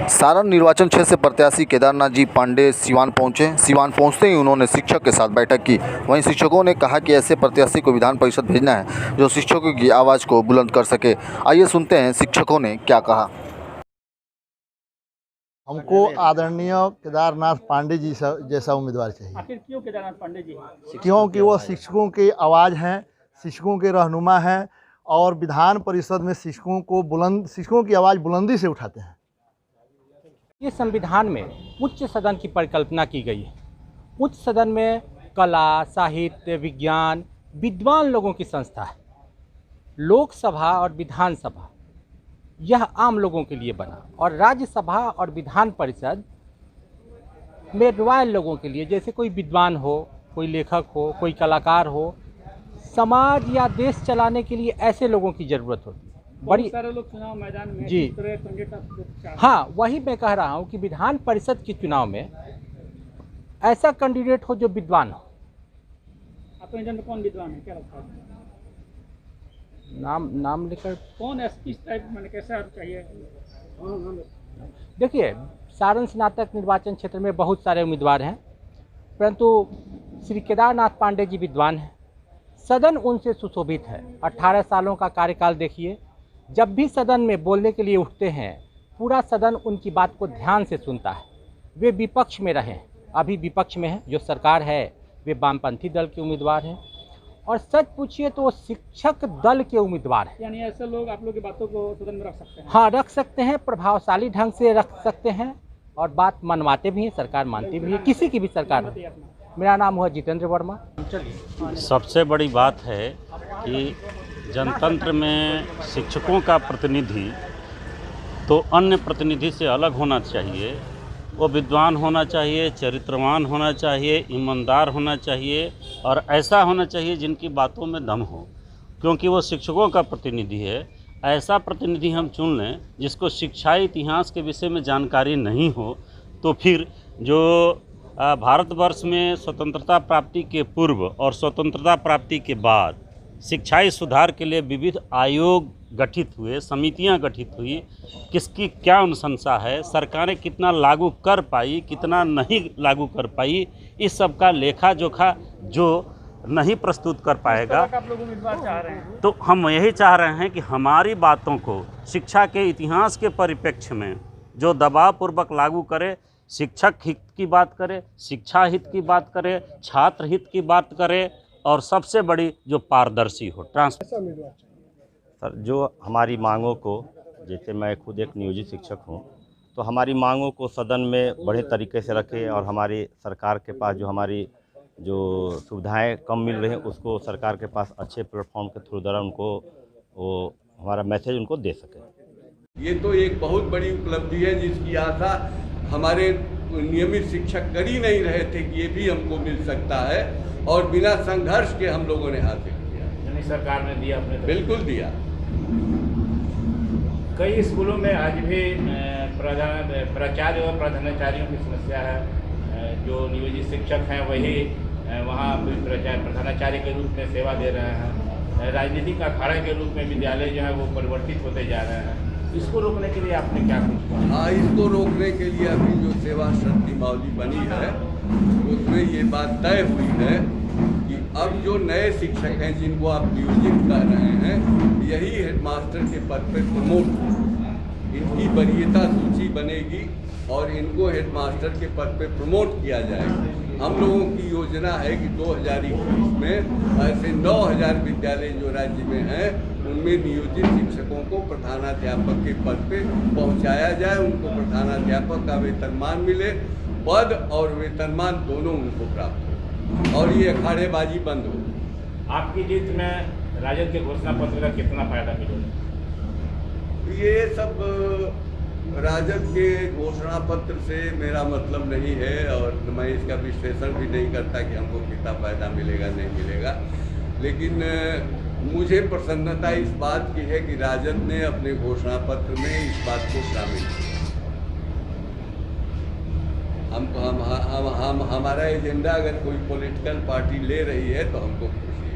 सारण निर्वाचन क्षेत्र से प्रत्याशी केदारनाथ जी पांडे सिवान पहुंचे। सिवान पहुंचते ही उन्होंने शिक्षक के साथ बैठक की। वहीं शिक्षकों ने कहा कि ऐसे प्रत्याशी को विधान परिषद भेजना है जो शिक्षकों की आवाज़ को बुलंद कर सके। आइए सुनते हैं शिक्षकों ने क्या कहा। हमको आदरणीय केदारनाथ पांडे जी जैसा उम्मीदवार चाहिए। आखिर क्यों केदारनाथ पांडे जी? क्योंकि वो शिक्षकों की आवाज़ हैं, शिक्षकों के रहनुमा हैं और विधान परिषद में शिक्षकों की आवाज़ बुलंदी से उठाते हैं। ये संविधान में उच्च सदन की परिकल्पना की गई है। उच्च सदन में कला, साहित्य, विज्ञान, विद्वान लोगों की संस्था है। लोकसभा और विधानसभा यह आम लोगों के लिए बना और राज्यसभा और विधान परिषद में रॉयल लोगों के लिए, जैसे कोई विद्वान हो, कोई लेखक हो, कोई कलाकार हो, समाज या देश चलाने के लिए ऐसे लोगों की ज़रूरत होती है। बड़ी सारे लोग चुनाव मैदान में जी हाँ, वही मैं कह रहा हूँ कि विधान परिषद के चुनाव में ऐसा कैंडिडेट हो जो विद्वान हो। आपके नजर में कौन विद्वान है, क्या लगता है? नाम लेकर कौन इस टाइप मैंने कैसा चाहिए? देखिए, सारण स्नातक निर्वाचन क्षेत्र में बहुत सारे उम्मीदवार हैं, परंतु श्री केदारनाथ पांडे जी विद्वान हैं। सदन उनसे सुशोभित है। 18 सालों का कार्यकाल देखिए। जब भी सदन में बोलने के लिए उठते हैं, पूरा सदन उनकी बात को ध्यान से सुनता है। वे विपक्ष में रहे, अभी विपक्ष में है। जो सरकार है वे वामपंथी दल के उम्मीदवार हैं और सच पूछिए तो शिक्षक दल के उम्मीदवार हैं। यानी ऐसे लोग आप लोग की बातों को सदन में रख सकते हैं? हाँ, रख सकते हैं, प्रभावशाली ढंग से रख सकते हैं और बात मनवाते भी हैं, सरकार मानती भी है, किसी की भी सरकार। मेरा नाम हुआ जितेंद्र वर्मा। सबसे बड़ी बात है कि जनतंत्र में शिक्षकों का प्रतिनिधि तो अन्य प्रतिनिधि से अलग होना चाहिए। वो विद्वान होना चाहिए, चरित्रवान होना चाहिए, ईमानदार होना चाहिए और ऐसा होना चाहिए जिनकी बातों में दम हो, क्योंकि वो शिक्षकों का प्रतिनिधि है। ऐसा प्रतिनिधि हम चुन लें जिसको शिक्षा इतिहास के विषय में जानकारी नहीं हो, तो फिर जो भारतवर्ष में स्वतंत्रता प्राप्ति के पूर्व और स्वतंत्रता प्राप्ति के बाद शिक्षाई सुधार के लिए विविध आयोग गठित हुए, समितियां गठित हुई, किसकी क्या अनुशंसा है, सरकारें कितना लागू कर पाई, कितना नहीं लागू कर पाई, इस सब का लेखा जोखा जो नहीं प्रस्तुत कर पाएगा। आप लोग उम्मीदवार चाह रहे हैं? तो हम यही चाह रहे हैं कि हमारी बातों को शिक्षा के इतिहास के परिप्रेक्ष्य में जो दबावपूर्वक लागू करे, शिक्षक हित की बात करे, शिक्षा हित की बात करे, छात्र हित की बात करे और सबसे बड़ी जो पारदर्शी हो। सर, जो हमारी मांगों को, जैसे मैं खुद एक नियोजित शिक्षक हूं, तो हमारी मांगों को सदन में बड़े तरीके से रखें और हमारी सरकार के पास जो हमारी जो सुविधाएं कम मिल रही हैं उसको सरकार के पास अच्छे प्लेटफॉर्म के थ्रू द्वारा उनको वो हमारा मैसेज उनको दे सकें। ये तो एक बहुत बड़ी उपलब्धि है जिसकी आशा हमारे नियमित शिक्षक कर ही नहीं रहे थे कि ये भी हमको मिल सकता है और बिना संघर्ष के हम लोगों ने हासिल किया। यानी सरकार ने दिया अपने? बिल्कुल दिया। कई स्कूलों में आज भी प्राचार्य और प्रधानाचार्यों की समस्या है। जो नियोजित शिक्षक हैं वही वहाँ प्रधानाचार्य के रूप में सेवा दे रहे हैं। राजनीतिक अखाड़े के रूप में विद्यालय जो है वो परिवर्तित होते जा रहे हैं। इसको रोकने के लिए आपने क्या कुछ किया? हाँ, इसको रोकने के लिए अभी जो सेवा शर्तिमावली बनी है उसमें ये बात तय हुई है कि अब जो नए शिक्षक हैं जिनको आप नियोजित कर रहे हैं, यही हेडमास्टर के पद पर प्रमोट होंगे। इनकी वरीयता सूची बनेगी और इनको हेडमास्टर के पद पर प्रमोट किया जाएगा। हम लोगों की योजना है कि 2021 में ऐसे 9000 विद्यालय जो राज्य में हैं उनमें नियोजित शिक्षकों को प्रधानाध्यापक के पद पे पहुंचाया जाए। उनको प्रधानाध्यापक का वेतनमान मिले, पद और वेतनमान दोनों उनको प्राप्त हो और ये अखाड़ेबाजी बंद हो। आपकी जीत में राजद के घोषणा पत्र का कितना फायदा मिलेगा? ये सब राजद के घोषणा पत्र से मेरा मतलब नहीं है और मैं इसका विश्लेषण भी नहीं करता कि हमको कितना फायदा मिलेगा नहीं मिलेगा। लेकिन मुझे प्रसन्नता इस बात की है कि राजद ने अपने घोषणा पत्र में इस बात को शामिल किया। हमारा एजेंडा अगर कोई पॉलिटिकल पार्टी ले रही है तो हमको खुशी है।